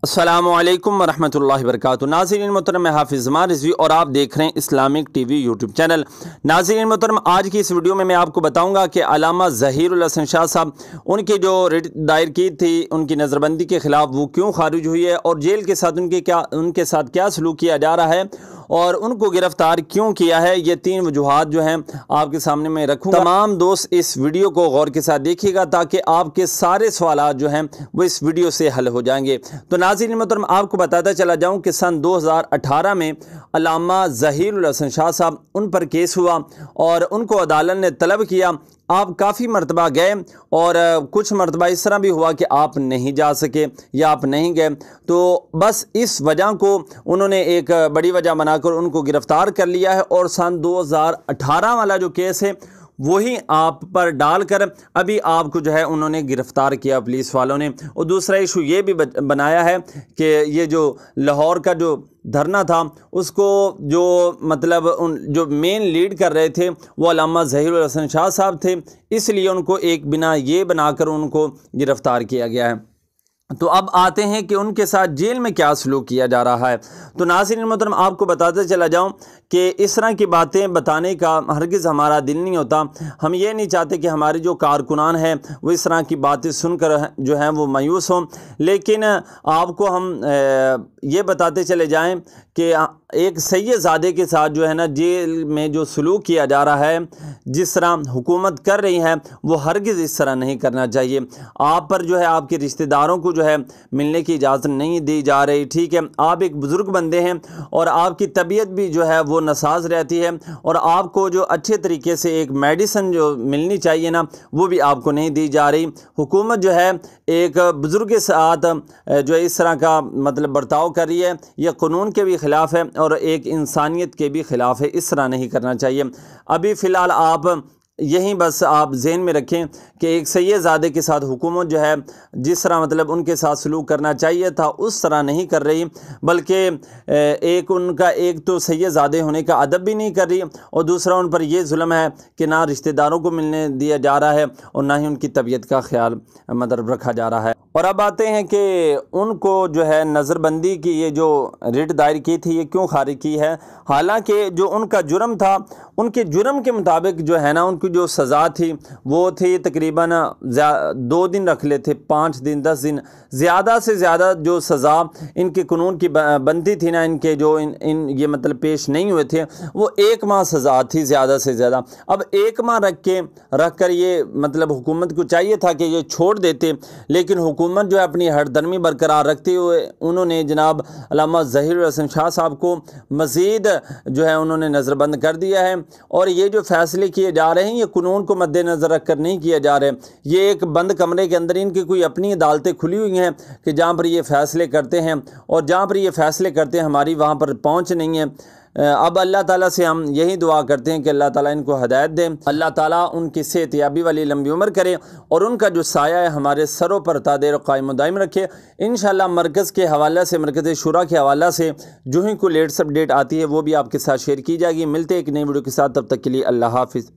अस्सलामु अलैकुम वरहमतुल्लाहि वबरकातुहू। नाज़रीन मोहतरम, मैं हाफिज़ रिज़वी और आप देख रहे हैं इस्लामिक टीवी यूट्यूब चैनल। नाज़रीन मोहतरम, आज की इस वीडियो में मैं आपको बताऊंगा कि अल्लामा ज़हीर शाह साहब, उनकी जो रिट दायर की थी उनकी नज़रबंदी के ख़िलाफ़, वो क्यों खारिज हुई है और जेल के साथ उनके साथ क्या सलूक किया जा रहा है और उनको गिरफ़्तार क्यों किया है। ये तीन वजूहात जो हैं आपके सामने मैं रखूँगा। तमाम दोस्त इस वीडियो को गौर के साथ देखिएगा ताकि आपके सारे सवालात जो हैं वो इस वीडियो से हल हो जाएंगे। तो नाज़रीन मोहतरम, आपको बताता चला जाऊं कि सन 2018 में अल्लामा ज़हीर शाह साहब, उन पर केस हुआ और उनको अदालत ने तलब किया। आप काफ़ी मरतबा गए और कुछ मरतबा इस तरह भी हुआ कि आप नहीं जा सके या आप नहीं गए, तो बस इस वजह को उन्होंने एक बड़ी वजह बनाकर उनको गिरफ़्तार कर लिया है और सन 2018 वाला जो केस है वही आप पर डालकर अभी आपको जो है उन्होंने गिरफ़्तार किया पुलिस वालों ने। और दूसरा इशू ये भी बनाया है कि ये जो लाहौर का जो धरना था उसको जो मतलब जो मेन लीड कर रहे थे वो अल्लामा ज़हीर शाह साहब थे, इसलिए उनको एक बिना ये बनाकर उनको गिरफ़्तार किया गया है। तो अब आते हैं कि उनके साथ जेल में क्या सलूक किया जा रहा है। तो नाज़रीन मोहतरम, आपको बताते चला जाऊं कि इस तरह की बातें बताने का हरगिज़ हमारा दिल नहीं होता। हम ये नहीं चाहते कि हमारे जो कारकुनान हैं वो इस तरह की बातें सुनकर जो हैं वो मायूस हों, लेकिन आपको हम ये बताते चले जाएं कि एक सैयदज़ादे के साथ जो है ना जेल में जो सलूक किया जा रहा है, जिस तरह हुकूमत कर रही है, वो हरगिज़ इस तरह नहीं करना चाहिए। आप पर जो है आपके रिश्तेदारों को जो है मिलने की इजाज़त नहीं दी जा रही, ठीक है। आप एक बुज़ुर्ग बंदे हैं और आपकी तबीयत भी जो है वो नासाज रहती है और आपको जो अच्छे तरीके से एक मेडिसिन जो मिलनी चाहिए ना वो भी आपको नहीं दी जा रही। हुकूमत जो है एक बुज़ुर्ग के साथ जो इस तरह का मतलब बर्ताव कर रही है, यह कानून के भी ख़िलाफ़ है और एक इंसानियत के भी ख़िलाफ़ है। इस तरह नहीं करना चाहिए। अभी फ़िलहाल आप यहीं बस आप ज़हन में रखें कि एक सैयदज़ादे के साथ हुकूमत जो है जिस तरह मतलब उनके साथ सलूक करना चाहिए था उस तरह नहीं कर रही, बल्कि एक उनका एक तो सैयदज़ादे होने का अदब भी नहीं कर रही और दूसरा उन पर यह जुल्म है कि ना रिश्तेदारों को मिलने दिया जा रहा है और ना ही उनकी तबीयत का ख्याल मतलब रखा जा रहा है। और अब आते हैं कि उनको जो है नज़रबंदी की ये जो रिट दायर की थी ये क्यों खारिज की है। हालांकि जो उनका जुर्म था, उनके जुर्म के मुताबिक जो है ना उनकी जो सज़ा थी वो थी तकरीबन 2 दिन रख लेते, 5 दिन 10 दिन, ज़्यादा से ज़्यादा जो सज़ा इनके कानून की बनती थी ना, इनके जो इन ये मतलब पेश नहीं हुए थे, वो 1 माह सज़ा थी ज़्यादा से ज़्यादा। अब 1 माह रख कर ये मतलब हुकूमत को चाहिए था कि ये छोड़ देते, लेकिन हुकूमत जो है अपनी हरदर्मी बरकरार रखते हुए उन्होंने जनाब अल्लामा ज़हीर शाह साहब को मज़ीद जो है उन्होंने नज़रबंद कर दिया है। और ये जो फ़ैसले किए जा रहे हैं ये कानून को मद्देनज़र रख कर नहीं किए जा रहे। ये एक बंद कमरे के अंदर इनकी कोई अपनी अदालतें खुली हुई हैं कि जहाँ पर ये फ़ैसले करते हैं और जहाँ पर ये फ़ैसले करते हैं हमारी वहाँ पर पहुँच नहीं है। अब अल्लाह ताला से हम यही दुआ करते हैं कि अल्लाह ताला इनको हिदायत दे, अल्लाह ताला उनकी सेहतयाबी वाली लंबी उम्र करे और उनका जो साया है हमारे सरों पर तादेर और कायम दायम रखे। इंशाअल्लाह मरकज़ के हवाले से, मरकज़ शुरा के हवाले से जो ही कोई लेटेस्ट अपडेट आती है वो भी आपके साथ शेयर की जाएगी। मिलते हैं एक नई वीडियो के साथ, तब तक के लिए अल्लाह हाफिज़।